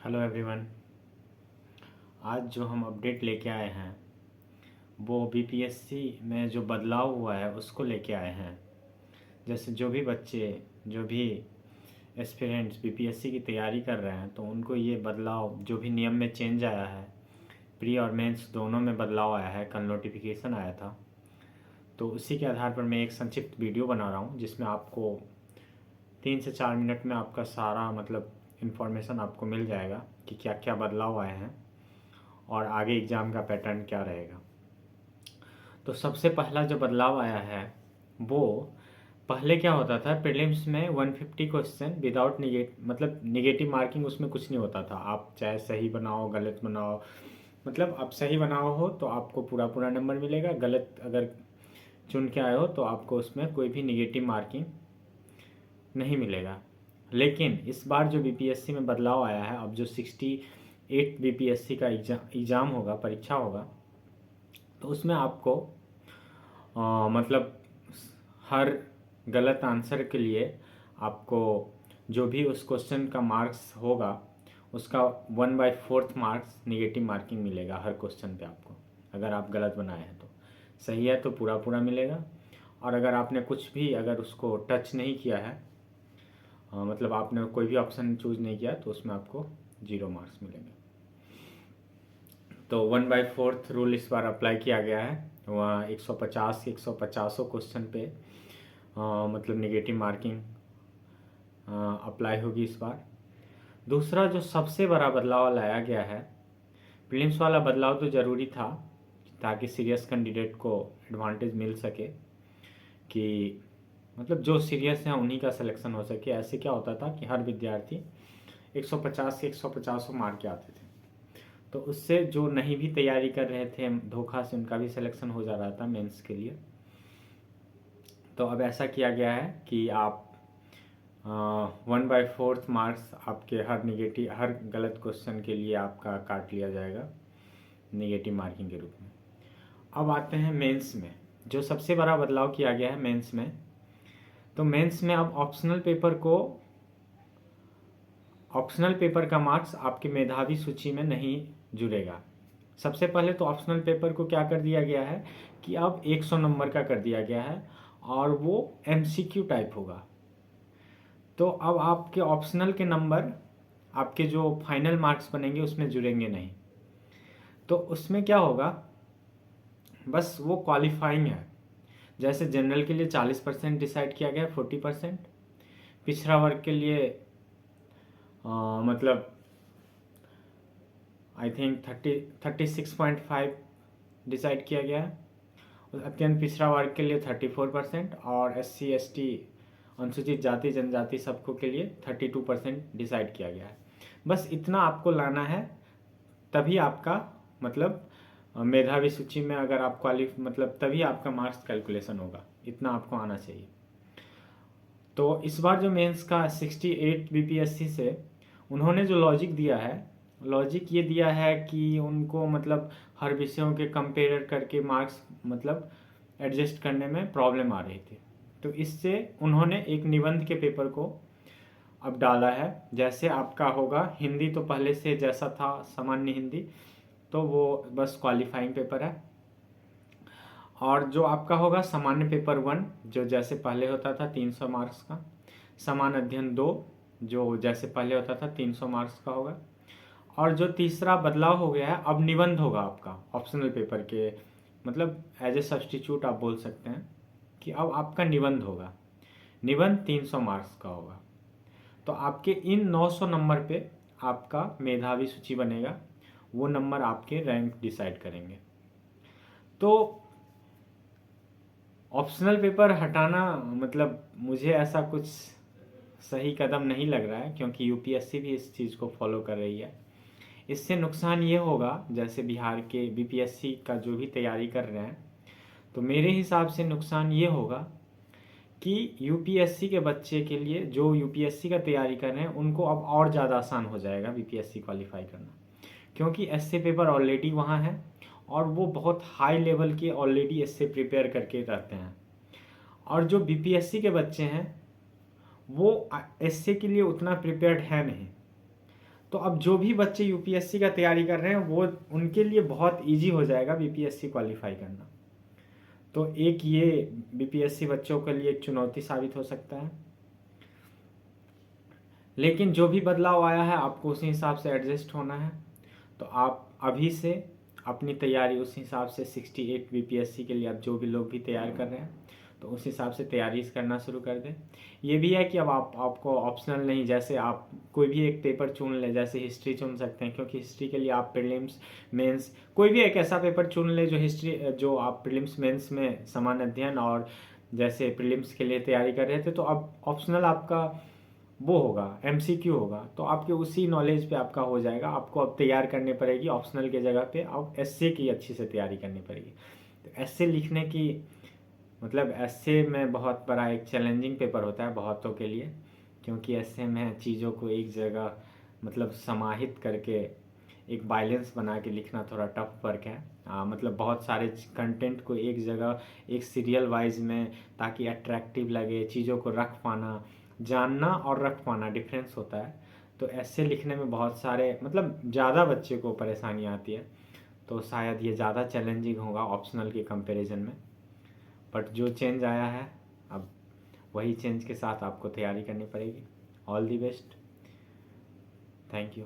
Hello everyone. आज जो हम अपडेट लेके आए हैं वो बीपीएससी में जो बदलाव हुआ है उसको लेके आए हैं। जैसे जो भी बच्चे जो भी एस्पिरेंट्स बीपीएससी की तैयारी कर रहे हैं तो उनको ये बदलाव जो भी नियम में चेंज आया है, प्री और मेंस दोनों में बदलाव आया है, कल नोटिफिकेशन आया था। तो उसी के आधार पर मैं एक संक्षिप्त वीडियो बना रहा हूँ जिसमें आपको 3 से 4 मिनट में आपका सारा इन्फॉर्मेशन आपको मिल जाएगा कि क्या क्या बदलाव आए हैं और आगे एग्ज़ाम का पैटर्न क्या रहेगा। तो सबसे पहला जो बदलाव आया है वो पहले क्या होता था, प्रीलिम्स में 150 क्वेश्चन विदाउट निगेटिव मार्किंग, उसमें कुछ नहीं होता था। आप चाहे सही बनाओ गलत बनाओ, आप सही बनाओ हो तो आपको पूरा पूरा नंबर मिलेगा, गलत अगर चुन के आए हो तो आपको उसमें कोई भी निगेटिव मार्किंग नहीं मिलेगा। लेकिन इस बार जो बीपीएससी में बदलाव आया है, अब जो 68 बीपीएससी का एग्ज़ाम होगा, परीक्षा होगा, तो उसमें आपको मतलब हर गलत आंसर के लिए आपको जो भी उस क्वेश्चन का मार्क्स होगा उसका 1/4 मार्क्स निगेटिव मार्किंग मिलेगा हर क्वेश्चन पे आपको। अगर आप गलत बनाए हैं तो सही है तो पूरा पूरा मिलेगा, और अगर आपने कुछ भी अगर उसको टच नहीं किया है, आपने कोई भी ऑप्शन चूज नहीं किया, तो उसमें आपको 0 मार्क्स मिलेंगे। तो 1/4 रूल इस बार अप्लाई किया गया है। वहाँ 150 के 150 क्वेश्चन पे निगेटिव मार्किंग अप्लाई होगी इस बार। दूसरा जो सबसे बड़ा बदलाव लाया गया है, प्रीलिम्स वाला बदलाव तो ज़रूरी था ताकि सीरियस कैंडिडेट को एडवांटेज मिल सके कि जो सीरियस हैं उन्हीं का सिलेक्शन हो सके। ऐसे क्या होता था कि हर विद्यार्थी 150 के 150 मार्क के आते थे, तो उससे जो नहीं भी तैयारी कर रहे थे धोखा से उनका भी सिलेक्शन हो जा रहा था मेंस के लिए। तो अब ऐसा किया गया है कि आप 1/4 मार्क्स आपके हर गलत क्वेश्चन के लिए आपका काट लिया जाएगा निगेटिव मार्किंग के रूप में। अब आते हैं मेंस में, जो सबसे बड़ा बदलाव किया गया है मेंस में। तो मेंस में अब ऑप्शनल पेपर का मार्क्स आपके मेधावी सूची में नहीं जुड़ेगा। सबसे पहले तो ऑप्शनल पेपर को क्या कर दिया गया है कि अब 100 नंबर का कर दिया गया है और वो एमसीक्यू टाइप होगा। तो अब आपके ऑप्शनल के नंबर आपके जो फाइनल मार्क्स बनेंगे उसमें जुड़ेंगे नहीं। तो उसमें क्या होगा, बस वो क्वालिफाइंग है। जैसे जनरल के लिए 40% डिसाइड किया गया, 40%। पिछड़ा वर्ग के लिए आई थिंक 36.5 डिसाइड किया गया है। अत्यंत पिछड़ा वर्ग के लिए 34%, और SC ST अनुसूचित जाति जनजाति सबको के लिए 32% डिसाइड किया गया है। बस इतना आपको लाना है, तभी आपका मेधावी सूची में अगर आप तभी आपका मार्क्स कैलकुलेशन होगा। इतना आपको आना चाहिए। तो इस बार जो मेंस का 68 बीपीएससी से उन्होंने जो लॉजिक दिया है, लॉजिक ये दिया है कि उनको हर विषयों के कंपेयर करके मार्क्स एडजस्ट करने में प्रॉब्लम आ रही थी। तो इससे उन्होंने एक निबंध के पेपर को अब डाला है। जैसे आपका होगा हिंदी, तो पहले से जैसा था सामान्य हिंदी, तो वो बस क्वालिफाइंग पेपर है। और जो आपका होगा सामान्य पेपर 1, जो जैसे पहले होता था 300 मार्क्स का। समान अध्ययन 2, जो जैसे पहले होता था 300 मार्क्स का होगा। और जो तीसरा बदलाव हो गया है, अब निबंध होगा आपका ऑप्शनल पेपर के, एज ए सब्सटीट्यूट आप बोल सकते हैं कि अब आपका निबंध होगा। निबंध 300 मार्क्स का होगा। तो आपके इन 900 नंबर पे आपका मेधावी सूची बनेगा, वो नंबर आपके रैंक डिसाइड करेंगे। तो ऑप्शनल पेपर हटाना मुझे ऐसा कुछ सही कदम नहीं लग रहा है, क्योंकि यूपीएससी भी इस चीज़ को फॉलो कर रही है। इससे नुकसान ये होगा, जैसे बिहार के बीपीएससी का जो भी तैयारी कर रहे हैं, तो मेरे हिसाब से नुकसान ये होगा कि यूपीएससी के बच्चे के लिए, जो यूपीएससी का तैयारी कर रहे हैं, उनको अब और ज़्यादा आसान हो जाएगा बीपीएससी क्वालिफाई करना, क्योंकि एसए पेपर ऑलरेडी वहाँ है और वो बहुत हाई लेवल के ऑलरेडी एसए प्रिपेयर करके रहते हैं। और जो बीपीएससी के बच्चे हैं वो एसए के लिए उतना प्रिपेयर्ड है नहीं। तो अब जो भी बच्चे यूपीएससी का तैयारी कर रहे हैं वो उनके लिए बहुत इजी हो जाएगा बीपीएससी क्वालिफाई करना। तो एक ये बीपीएससी बच्चों के लिए एक चुनौती साबित हो सकता है, लेकिन जो भी बदलाव आया है आपको उसी हिसाब से एडजस्ट होना है। तो आप अभी से अपनी तैयारी उस हिसाब से 68 बीपीएससी के लिए अब जो भी लोग भी तैयार कर रहे हैं तो उस हिसाब से तैयारी करना शुरू कर दें। ये भी है कि अब आपको ऑप्शनल नहीं, जैसे आप कोई भी एक पेपर चुन लें, जैसे हिस्ट्री चुन सकते हैं, क्योंकि हिस्ट्री के लिए आप प्रीलिम्स मेंस कोई भी एक ऐसा पेपर चुन लें जो हिस्ट्री जो आप प्रीलिम्स मेंस में समान अध्ययन और जैसे प्रीलिम्स के लिए तैयारी कर रहे थे, तो अब ऑप्शनल आपका वो होगा, एमसीक्यू होगा, तो आपके उसी नॉलेज पे आपका हो जाएगा। आपको अब तैयार करनी पड़ेगी ऑप्शनल के जगह पे अब एसए की अच्छी से तैयारी करनी पड़ेगी। तो एसए लिखने की मतलब एसए में बहुत बड़ा एक चैलेंजिंग पेपर होता है बहुतों के लिए, क्योंकि एसए में चीज़ों को एक जगह मतलब समाहित करके एक बैलेंस बना के लिखना थोड़ा टफ वर्क है। मतलब बहुत सारे कंटेंट को एक जगह एक सीरियल वाइज में, ताकि अट्रैक्टिव लगे, चीज़ों को रख पाना, जानना और रख पाना डिफरेंस होता है। तो ऐसे लिखने में बहुत सारे मतलब ज़्यादा बच्चे को परेशानी आती है, तो शायद ये ज़्यादा चैलेंजिंग होगा ऑप्शनल के कंपैरिजन में। बट जो चेंज आया है अब वही चेंज के साथ आपको तैयारी करनी पड़ेगी। All the best, thank you.